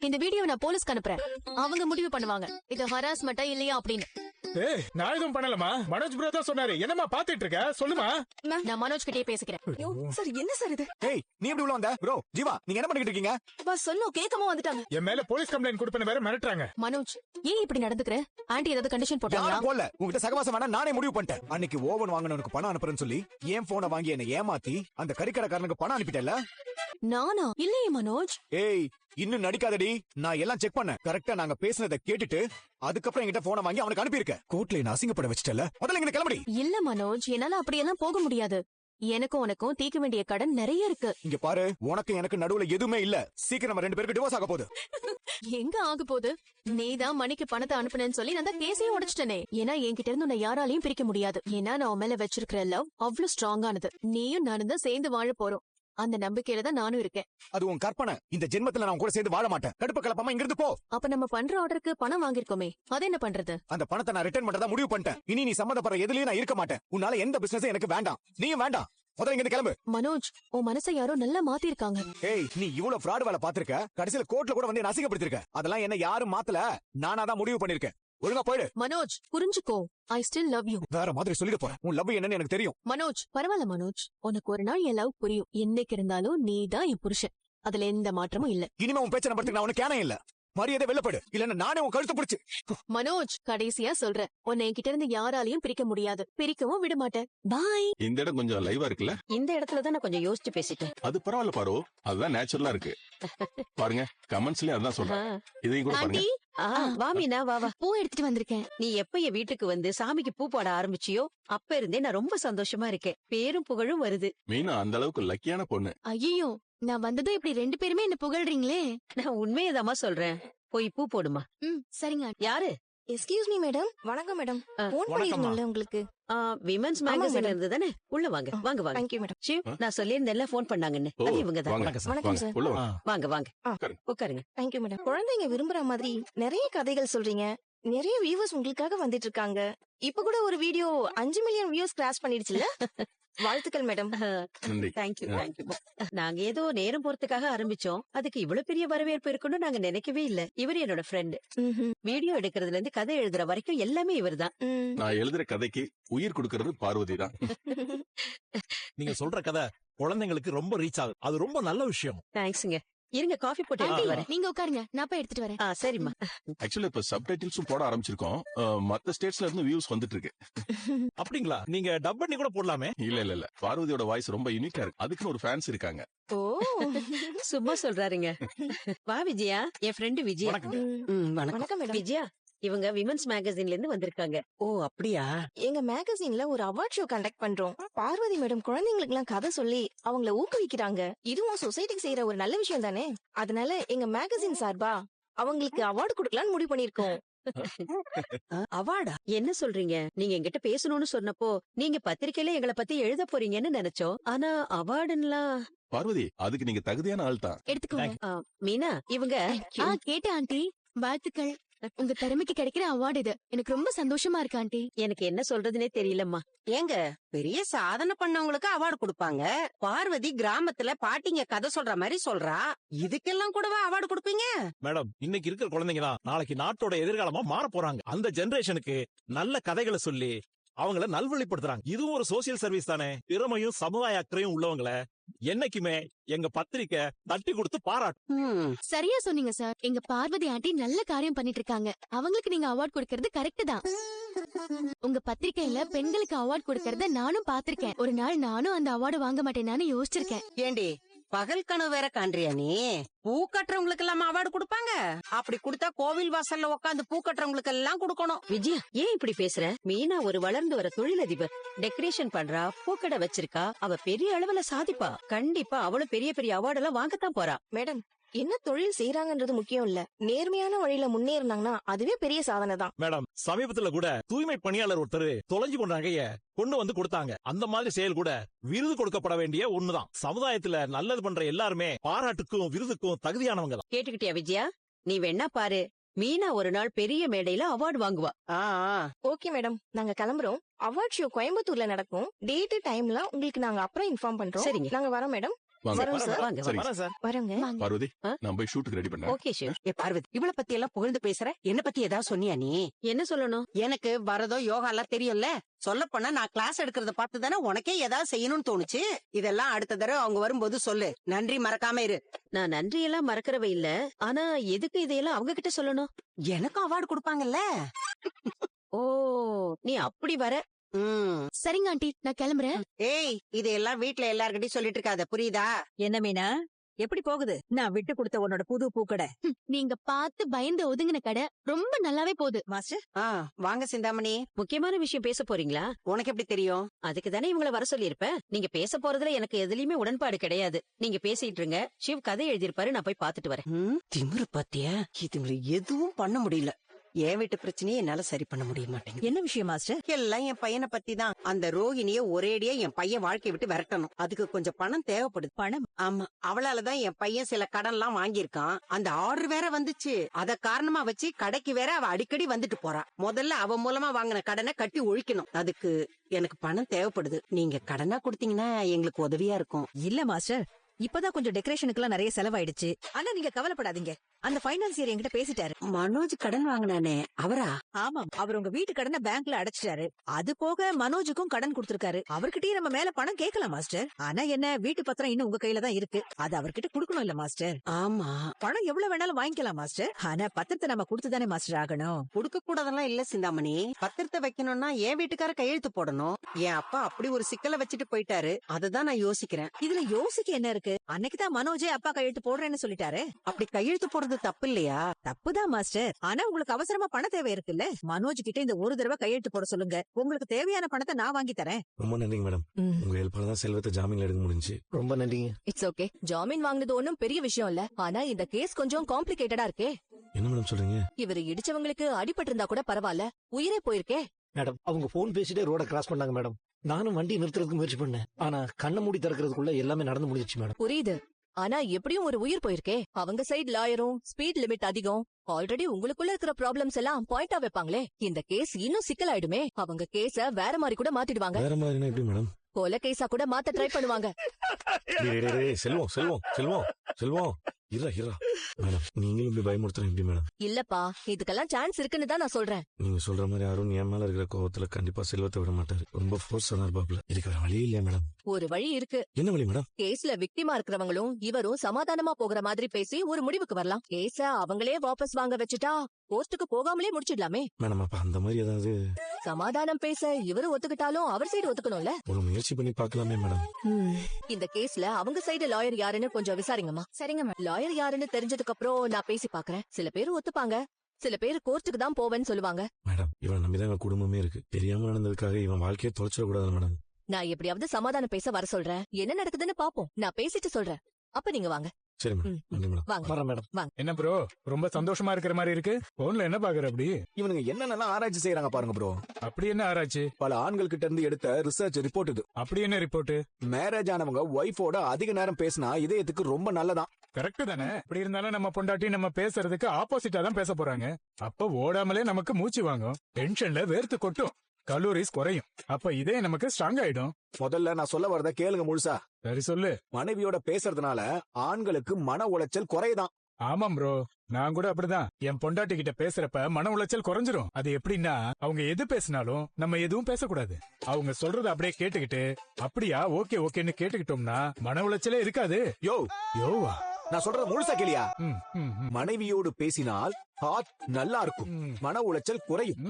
இந்த வீடியோ நான் போலீஸ்க்கு அனுப்புறேன். அவங்க முடிவு பண்ணுவாங்க இது ஹராஸ்மெண்டா இல்லையா அப்படின்னு. ஏய், நான் எதுவும் பண்ணலமா. மனோஜ் ப்ரோ தான் சொன்னாரு. என்னமா பாத்துட்டு இருக்க? சொல்லுமா. நான் மனோஜ் கிட்டே பேசிக்கிறேன். ஐயோ சார், என்ன சார் இது? ஏய், நீ எப்படி உள்ள வந்த? ப்ரோ ஜீவா, நீங்க என்ன பண்ணிட்டு இருக்கீங்க? பாஸ் சொல்லும் கேட்காம வந்துட்டாங்க. என் மேல போலீஸ் கம்ப்ளைண்ட் கொடுப்பேன்னு வேற மிரட்டுறாங்க. மனோஜ், ஏன் இப்படி நடந்துக்கிற? ஆண்டி ஏதாவது கண்டிஷன் போட்டாங்களா? யாரும் போல. உங்ககிட்ட சகவாசம் வேணா நானே முடிவு பண்ணிட்டேன். அன்னைக்கு ஓவன் வாங்கினவனுக்கு பணம் அனுப்புறேன்னு சொல்லி என் போனை வாங்கி என்ன ஏமாத்தி அந்த கறிக்கடைக்காரனுக்கு பணம் அனுப்பிட்டேல்ல? நானா? இல்லையே மனோஜ். ஏய், இன்னும் நடிக்காதடி. நான் எல்லாம் செக் பண்ணேன். கரெக்டா நாங்க பேசினதை கேட்டுட்டு அதுக்கப்புறம் என்கிட்ட போனை வாங்கி அவனுக்கு அனுப்பியிருக்க. கோர்ட்ல என்ன அசிங்கப்பட வச்சிட்டல. முதல்ல இங்க கிளம்படி. இல்ல மனோஜ், என்னால அப்படியெல்லாம் போக முடியாது. எனக்கும் உனக்கும் தீர்க்க வேண்டிய கடன் நிறைய இருக்கு. இங்க பாரு, உனக்கு எனக்கு நடுவுல எதுவுமே இல்ல. சீக்கிரம் நம்ம 2 பேருக்கு டிவோர்ஸ் ஆக போகுது. எங்க ஆக போகுது? நீதான் மணிக்கு பணத்தை அனுப்புனேன்னு சொல்லி நான் தான் கேஸையே உடைச்சிட்டனே. ஏன்னா என்கிட்ட இருந்து உன்னை யாராலையும் பிரிக்க முடியாது. ஏன்னா நான் உன் மேல வச்சிருக்கிற லவ் அவ்வளவு ஸ்ட்ராங்கானது. நீயும் நானும் தான் சேர்ந்து வாழ போறோம். அந்த நம்பிக்கையில தான் நானும் இருக்கேன். அது உன் கற்பனை. இந்த ஜென்மத்துல நான் கூட சேர்ந்து வாழ மாட்டேன். கடுப்பு கலப்பாம இங்கிருந்து போ. அப்ப நம்ம பண்ற ஆர்டருக்கு பணம் வாங்கிருக்கோமே, அது என்ன பண்றது? அந்த பணத்தை நான் ரிட்டர்ன் பண்றதா முடிவு பண்ணிட்டேன். இனி நீ சம்மந்தப்படுற எதுலயும் நான் இருக்க மாட்டேன். உன்னால எந்த பிசினஸும் எனக்கு வேண்டாம். நீயும் வேண்டாம். முதல்ல இங்க கிளம்பு. மனோஜ், உன் மனசை யாரோ நல்லா மாத்திருக்காங்க. ஏய், நீ இவ்வளவு ஃப்ராட் வேலை பாத்திருக்க. கடைசியில கோர்ட்ல கூட வந்து என்ன அசிங்கப்படுத்திருக்க. அதெல்லாம் என்ன யாரும் மாத்தல. நானா தான் முடிவு பண்ணிருக்கேன். ஒழுங்கா போயிடு. மனோஜ், புரிஞ்சுக்கோ. I still love you. வேற மாதிரி சொல்லிட போறேன். உன் லவ் என்னன்னு எனக்கு தெரியும். மனோஜ், பரவாயில்ல மனோஜ். உனக்கு ஒரு நாள் என் லவ் புரியும். என்னைக்கு இருந்தாலும் நீ தான் என் புருஷன். அதுல எந்த மாற்றமும் இல்ல. இனிமே உன் பேச்ச நம்பறதுக்கு நான் உனக்கு கேனே இல்ல. மரியாதை வெளிப்படு. இல்லன்னா நானே உன் கழுத்து பிடிச்சு. மனோஜ், கடைசியா சொல்றேன், உன்னை என்கிட்ட இருந்து யாராலையும் பிரிக்க முடியாது. பிரிக்கவும் விட மாட்டேன். பாய். இந்த இடம் கொஞ்சம் லைவா இருக்குல்ல? இந்த இடத்துல தான் நான் கொஞ்சம் யோசிச்சு பேசிட்டேன். அது பரவாயில்ல பாரு, அதுதான் நேச்சுரலா இருக்கு. பாருங்க, கமெண்ட்ஸ்லயே அதான் சொல்றேன். இதையும் கூட பாருங்க. ஆண்டி, வா மீனா, வா வா. பூ எடுத்துட்டு வந்திருக்கேன். நீ எப்ப என் வீட்டுக்கு வந்து சாமிக்கு பூ போட ஆரம்பிச்சியோ அப்ப இருந்தே நான் ரொம்ப சந்தோஷமா இருக்கேன். பேரும் புகழும் வருது. மீனா அந்த அளவுக்கு லக்கியான பொண்ணு. ஐயோ, நான் வந்ததும் இப்படி 2 பேருமே என்ன புகழ்றீங்களே. நான் உண்மையதாம்மா சொல்றேன். போய் பூ போடுமா. சரிங்க. யாரு? Excuse me madam. வணக்கம் மேடம். போன் பண்ணிருந்தேன்ல உங்களுக்கு. விமன்ஸ் மேகசின்ல இருந்து தானே? உள்ள வாங்க வாங்க வாங்க. Thank you madam. சிவ், நான் சொல்லியிருந்தேன்ல போன் பண்ணாங்கன்னு. ஓ, அது இவங்க தான். வாங்க, வணக்கம் வாங்க, சார். உள்ள வாங்க. வாங்க வாங்க உட்காருங்க. உட்காருங்க. Thank you madam. குழந்தைங்க விரும்புற மாதிரி நிறைய கதைகள் சொல்றீங்க. நிறைய வியூவர்ஸ் உங்களுக்காக வந்துட்டு இருக்காங்க. இப்ப கூட ஒரு வீடியோ 5 மில்லியன் வியூஸ் கிராஸ் பண்ணிடுச்சுல. வாழ்த்துக்கள் மேடம். நன்றி. Thank you thank you. நாங்க ஏதோ நேரம் போறதுக்காக ஆரம்பிச்சோம். அதுக்கு இவ்வளவு பெரிய வரவேற்பு இருக்குன்னு நாங்க நினைக்கவே இல்ல. இவர் என்னோட ஃப்ரெண்ட். வீடியோ எடுக்கிறதுல இருந்து கதை எழுதுற வரைக்கும் எல்லாமே இவர்தான். நான் எழுதுற கதைக்கு உயிர் கொடுக்கறது பார்வதி தான். நீங்க சொல்ற கதை குழந்தைங்களுக்கு ரொம்ப ரீச் ஆகுது. அது ரொம்ப நல்ல விஷயம். தேங்க்ஸுங்க. இருங்க, காஃபி போட்டு எடுத்து வரேன். நீங்க உட்காருங்க, நான் போய் எடுத்துட்டு வரேன். சரிம்மா. ஆக்சுவலா இப்ப சப்டைட்டில்ஸும் போட ஆரம்பிச்சிருக்கோம். மத்த ஸ்டேட்ஸ்ல இருந்து வியூஸ் வந்துட்டு இருக்கு. அப்படிங்களா? நீங்க டப் பண்ணி கூட போடலாமே. இல்ல பார்வதியோட வாய்ஸ் ரொம்ப யூனிக்கா இருக்கு. அதுக்குன்னு ஒரு ஃபேன்ஸ் இருக்காங்க. ஓ, சும்மா சொல்றாருங்க. வா விஜயா, என் ஃப்ரெண்டு விஜயா. வணக்கங்க. வணக்கம் மேடம். விஜயா, இவங்க விமன்ஸ் மேகசின்ல இருந்து வந்திருக்காங்க. ஓ அப்படியா? எங்க மேகசின்ல ஒரு அவார்ட் ஷோ கண்டக்ட் பண்றோம். பார்வதி மேடம் குழந்தைங்களுக்கு எல்லாம் கதை சொல்லி அவங்கள ஊக்குவிக்கிறாங்க. இதுவும் சொசைட்டிக்கு செய்யற ஒரு நல்ல விஷயம் தானே. அதனால எங்க மேகசின் சார்பா அவங்களுக்கு அவார்டு கொடுக்கலாம்னு முடிவு பண்ணிருக்கோம். அவார்டா? என்ன சொல்றீங்க? நீங்க என்கிட்ட பேசணும்னு சொன்னப்போ நீங்க பத்திரிக்கையில எங்களை பத்தி எழுத போறீங்கன்னு நினைச்சோம். ஆனா அவார்டுலாம். பார்வதி, அதுக்கு நீங்க தகுதியான ஆள் தான். எடுத்துக்கோங்க. மீனா, இவங்க கேட்டேன் ஆண்டி. வாழ்த்துக்கள். உங்க திறமைக்கு கிடைக்கிற அவார்டு இது. எனக்கு ரொம்ப சந்தோஷமா இருக்கு ஆண்டி. எனக்கு என்ன சொல்றதுனே தெரியலம்மா. ஏங்க, பெரிய சாதனை பண்ணவங்களுக்கு அவார்டு கொடுப்பாங்க. பார்வதி கிராமத்துல பாட்டிங்க கதை சொல்ற மாதிரி சொல்றா. இதுக்கெல்லாம் கூடவா அவார்டு கொடுப்பீங்க? மேடம், இன்னைக்கு இருக்கிற குழந்தைங்க தான் நாளைக்கு நாட்டோட எதிர்காலமா மாற போறாங்க. அந்த ஜெனரேஷனுக்கு நல்ல கதைகளை சொல்லி அவங்கள நல்வழிப்படுத்துறாங்க. இதுவும் ஒரு சோசியல் சர்வீஸ் தானே. திறமையும் சமுதாய அக்கறையும் உள்ளவங்கள என்னைக்குமே எங்க பத்திரிக்கை தட்டி கொடுத்து பாராட்டும். சரியா சொன்னீங்க சார். எங்க பார்வதி ஆண்டி நல்ல காரியம் பண்ணிட்டு இருக்காங்க. அவங்களுக்கு நீங்க அவார்ட் கொடுக்கறது கரெக்ட் தான். உங்க பத்திரிக்கையில பெண்களுக்கு அவார்ட் கொடுக்கறத நானும் பாத்திருக்கேன். ஒரு நாள் நானும் அந்த அவார்டு வாங்க மாட்டேன்னு யோசிச்சிருக்கேன். ஏண்டி, பகல் கனவு வேற காண்றியா நீ? பூ கட்டுறவங்களுக்கு எல்லாம் அவார்டு கொடுப்பாங்க. அப்படி கொடுத்தா கோவில் வாசல்ல உட்காந்து பூ கட்டுறவங்களுக்கு எல்லாம் கொடுக்கணும். விஜயா, ஏன் இப்படி பேசுற? மீனா ஒரு வளர்ந்து வர தொழிலதிபர். டெக்கரேஷன் பண்றா, பூக்கடை வச்சிருக்கா. அவ பெரிய அளவுல சாதிப்பா. கண்டிப்பா அவளும் பெரிய பெரிய அவார்டு எல்லாம் வாங்கத்தான் போறா. மேடம், என்ன தொழில் செய்யறாங்கன்றது முக்கியம் இல்ல. நேர்மையான வழியில முன்னேறினாங்கன்னா அதுவே பெரிய சாதனை தான். மேடம், சமீபத்துல கூட தூய்மை பணியாளர் ஒருத்தர் தொலைஞ்சு கொண்ட நகைய கொண்டு வந்து கொடுத்தாங்க. அந்த மாதிரி செயல் கூட விருது கொடுக்கப்பட வேண்டிய ஒண்ணுதான். சமுதாயத்துல நல்லது பண்ற எல்லாருமே பாராட்டுக்கும் விருதுக்கும் தகுதியானவங்க தான். கேட்டுக்கிட்டியா விஜயா? நீ வேணா பாரு, மீனா ஒரு நாள் பெரிய மேடையில அவார்டு வாங்குவா. ஓகே மேடம், நாங்க கிளம்புறோம். அவார்ட் ஷோ கோயம்புத்தூர்ல நடக்கும். டேட் டைம்லாம் உங்களுக்கு நாங்க அப்புறம் இன்ஃபார்ம் பண்றோம். சரிங்க. நாங்க வரோம் மேடம். வாங்க வரோம் சார். வாங்க சரி. வாங்க வரேன் சார். வரோங்க. பார்வதி ஆ? நான் போய் ஷூட்டுக்கு ரெடி பண்ணேன் ஓகே ஷிவ். ஏ பார்வதி இவளை பத்தி எல்லாம் புகழ்ந்து பேசுற என்ன பத்தி ஏதாவது சொன்னியா நீ? என்ன சொல்லணும்? எனக்கு வரதம் யோகா எல்லாம் தெரியும்ல. சொல்ல போனா நான் கிளாஸ் எடுக்கிறத பார்த்து தானே உனக்கே ஏதாவது செய்யணும்னு தோணுச்சு. இதெல்லாம் அடுத்த தடவை அவங்க வரும்போது சொல்லு. நன்றி மறக்காம இரு. நான் நன்றி எல்லாம் மறக்கறவ இல்ல. ஆனா எதுக்கு இதையெல்லாம் அவங்க கிட்ட சொல்லணும்? எனக்கும் அவார்டு கொடுப்பாங்கல்ல. ஓ, நீ அப்படி வர. ம். சரிங்க ஆண்டி, நான் கிளம்புறேன். ஏய் இதெல்லாம் வீட்ல எல்லார்கிட்டயும் சொல்லிட்டு இருக்காத, புரியுதா? என்ன மீனா எப்படி போகுது? நான் விட்டு கொடுத்த உன்னோட புது பூக்கடை. நீங்க பார்த்து பயந்து ஒதுங்கின கடை ரொம்ப நல்லாவே போகுது. மாஸ்டர் ஆ வாங்க சிந்தாமணி. முக்கியமான விஷயம் பேச போறீங்களா? உனக்கு எப்படி தெரியும்? அதுக்கு தானே இவங்கள வர சொல்லியிருப்பேன். நீங்க பேச போறதுல எனக்கு எதுலயுமே உடன்பாடு கிடையாது. நீங்க பேசிட்டு இருங்க. சிவ் கதை எழுதியிருப்பாரு, நான் போய் பாத்துட்டு வரேன். ம், திமிரு பாத்தியா? இதுங்களை எதுவும் பண்ண முடியல. என் வீட்டு பிரச்சனையை என்னால சரி பண்ண முடிய மாட்டேங்குது. என்ன விஷயம் மாஸ்டர்? எல்லாம் என் பையனை பத்தி தான். அந்த ரோகிணிய ஒரேடியா என் பையன் வாழ்க்கையை விட்டு விரட்டணும். அதுக்கு கொஞ்சம் பணம் தேவைப்படுது. பணம்? ஆமா, அவளாலதான் என் பையன் சில கடன் எல்லாம் வாங்கியிருக்கான். அந்த ஆர்டர் வேற வந்துச்சு. அத காரணமா வச்சு கடைக்கு வேற அவ அடிக்கடி வந்துட்டு போறா. முதல்ல அவ மூலமா வாங்கின கடனை கட்டி ஒழிக்கணும். அதுக்கு எனக்கு பணம் தேவைப்படுது. நீங்க கடனா கொடுத்தீங்கன்னா எங்களுக்கு உதவியா இருக்கும். இல்ல மாஸ்டர், இப்பதான் கொஞ்சம் டெக்கரேஷனுக்கு எல்லாம் நிறைய செலவாயிடுச்சு. ஆனா நீங்க கவலைப்படாதீங்க, அந்த பைனான்சியர் என்கிட்ட பேசிட்டாரு. மனோஜ் கடன் வாங்கினானே அவரா? ஆமாம், அவர் உங்க வீட்டு கடனை பேங்க்ல அடைச்சிட்டாரு. அது போக மனோஜுக்கும் கடன் கொடுத்திருக்காரு. அவர்கிட்டயே நம்ம மேல பணம் கேட்கலாம் மாஸ்டர். ஆனா என்ன, வீட்டு பத்திரம் இன்னும் உங்க கையில தான் இருக்கு. அது அவர்கிட்ட கொடுக்கணும் இல்ல மாஸ்டர்? ஆமா, பணம் எவ்வளவு வேணாலும் வாங்கிக்கலாம் மாஸ்டர். ஆனா பத்திரத்தை நம்ம கொடுத்துதானே மாஸ்டர் ஆகணும். கொடுக்க கூடாதெல்லாம் இல்ல சிந்தாமணி. பத்திரத்தை வைக்கணும்னா என் வீட்டுக்கார கையெழுத்து போடணும். என் அப்பா அப்படி ஒரு சிக்கலை வச்சுட்டு போயிட்டாரு. அததான் நான் யோசிக்கிறேன். இதுல யோசிக்க என்ன இருக்கு? அன்னைக்குதான் மனோஜே அப்பா கையெழுத்து போடுறேன்னு சொல்லிட்டாரு. அப்படி கையெழுத்து போடுறது தப்பு இல்லையா? தப்புதான் மாஸ்டர். ஆனா உங்களுக்கு அவசரமா பண தேவை இருக்குல்ல. மனோஜ் கிட்ட இந்த ஒரு தடவை கையெழுத்து போட சொல்லுங்க. உங்களுக்கு தேவையான பணத்தை நான் வாங்கி தரேன். ரொம்ப நன்றிங்க மேடம். உங்க ஹெல்ப்பால தான் செல்வத்தை ஜாமீன்ல எடுக்க முடிஞ்சு. ரொம்ப நன்றிங்க. It's okay. ஜாமீன் வாங்குனது ஒண்ணும் பெரிய விஷயம் இல்ல. ஆனா இந்த கேஸ் கொஞ்சம் காம்ப்ளிகேட்டடா இருக்கே. என்ன மேடம் சொல்றீங்க? இவரு இடிச்சவங்களுக்கு அடிபட்டு இருந்தா கூட பரவாயில்ல, உயிரே போயிருக்கே. மேடம், அவங்க போன் பேசிட்டே ரோட கிராஸ் பண்ணாங்க மேடம். நானும் வண்டி நிறுத்துறதுக்கு முயற்சி பண்ணேன். ஆனா கண்ணை மூடி திறக்கிறதுக்குள்ள எல்லாமே நடந்து முடிஞ்சிச்சு மேடம். புரியுது. ஆனா எப்படியும் ஒரு உயிர் போயிருக்கே. அவங்க சைடு லாயரும் ஸ்பீட் லிமிட் அதிகம். ஆல்ரெடி உங்களுக்குள்ள இருக்கிற ப்ராப்ளம்ஸ் எல்லாம் பாயிண்டா வைப்பாங்களே. இந்த கேஸ் இன்னும் சிக்கலாயிடுமே. அவங்க கேஸ வேற மாதிரி கூட மாத்திடுவாங்க. வேற மாதிரினா எப்படி மேடம்? கொலை கேஸா கூட மாத்த ட்ரை பண்ணுவாங்க. செல்வம் செல்வம் செல்வம் செல்வம் இரா இரா மேடம், நீங்களும் இப்படி பயமுறுத்துறேன் எப்படி மேடம்? இல்லப்பா, இதுக்கெல்லாம் சான்ஸ் இருக்குன்னு தான் நான் சொல்றேன். நீங்க சொல்ற மாதிரி அருண் என் மேல இருக்கிற கோவத்துல கண்டிப்பா செல்வத்தை விட மாட்டாரு. ரொம்ப ஃபோர்ஸ் இருப்பாப்ல. இதுக்கு வேற வழி இல்லையா மேடம்? ஒரு வழி இருக்கு. என்ன வழி மேடம்? கேஸ்ல விக்டிமா இருக்கிறவங்களும் இவரும் சமாதானமா போகிற மாதிரி பேசி ஒரு முடிவுக்கு வரலாம். கேஸ அவங்களே வாபஸ் வாங்க வச்சுட்டா கோர்ட்டுக்கு போகாமலே முடிச்சிடலாமே. மேடம் அப்ப அந்த மாதிரி ஏதாவது சமாதானம் பேச இவரு ஒத்துக்கிட்டாலும் அவர் சைடு ஒத்துக்கணும்ல. ஒரு முயற்சி பண்ணி பார்க்கலாமே மேடம். இந்த கேஸ்ல அவங்க சைடு லாயர் யாருன்னு கொஞ்சம் விசாரிங்கம்மா. சரிங்க மேம். லாயர் யாருன்னு தெரிஞ்சதுக்கு அப்புறம் நான் பேசி பாக்குறேன். சில பேர் ஒத்துப்பாங்க, சில பேர் கோர்ட்டுக்கு தான் போவேன்னு சொல்லுவாங்க. மேடம் இவன் நம்பிதான் எங்க குடும்பமே இருக்கு. தெரியாம நடந்ததுக்காக இவன் வாழ்க்கையை தொலைச்சிட கூடாது மேடம். நான் எப்படியாவது சமாதானம் பேச வர சொல்றேன். என்ன நடக்குதுன்னு பாப்போம். நான் பேசிட்டு சொல்றேன். அப்ப நீங்க வாங்க. சரி மேடம். நன்றி மேடம். வாங்க வரேன் மேடம். என்ன ப்ரோ, ரொம்ப சந்தோஷமா இருக்கிற மாதிரி இருக்கு. போன்ல என்ன பாக்குற அப்படி? இவனுங்க என்னென்னலாம் ஆராய்ச்சி செய்யறாங்க பாருங்க ப்ரோ. அப்படி என்ன ஆராய்ச்சி? பல ஆண்கள் கிட்ட இருந்து எடுத்த ரிசர்ச் ரிப்போர்ட் இது. அப்படி என்ன ரிப்போர்ட்? மேரேஜ் ஆனவங்க ஒய்ஃபோட அதிக நேரம் பேசினா இதயத்துக்கு ரொம்ப நல்லதான். கரெக்ட் தானே? அப்படி இருந்தாலும் நம்ம பொண்டாட்டி நம்ம பேசுறதுக்கு ஆப்போசிட்டா தான் பேச போறாங்க. அப்ப ஓடாமலே நமக்கு மூச்சு வாங்கும், டென்ஷன்ல வேர்த்து கொட்டும், கலோரிஸ் குறையும். அப்ப இதே நமக்கு ஸ்ட்ராங் ஆயிடும். முதல்ல நான் சொல்ல வரத கேளுங்க முழுசா. சரி சொல்லு. மனைவியோட பேசுறதுனால ஆண்களுக்கு மன உளைச்சல் குறையுதான். ஆமாம் ப்ரோ, நான் கூட அப்படிதான். என் பொண்டாட்டி கிட்ட பேசுறப்ப மன உளைச்சல் குறைஞ்சிரும். அது எப்படின்னா, அவங்க எது பேசினாலும் நம்ம எதுவும் பேசக்கூடாது. அவங்க சொல்றத அப்படியே கேட்டுக்கிட்டு அப்படியா ஓகே ஓகேன்னு கேட்டுக்கிட்டோம்னா மன உளைச்சலே இருக்காது. யோ யோவா, நான் சொல்றது முழுசா கேளியா? ம், ம், ம். மனைவியோடு பேசினால் ஹார்ட் நல்லா இருக்கும், ம். மன உளைச்சல் குறையும்.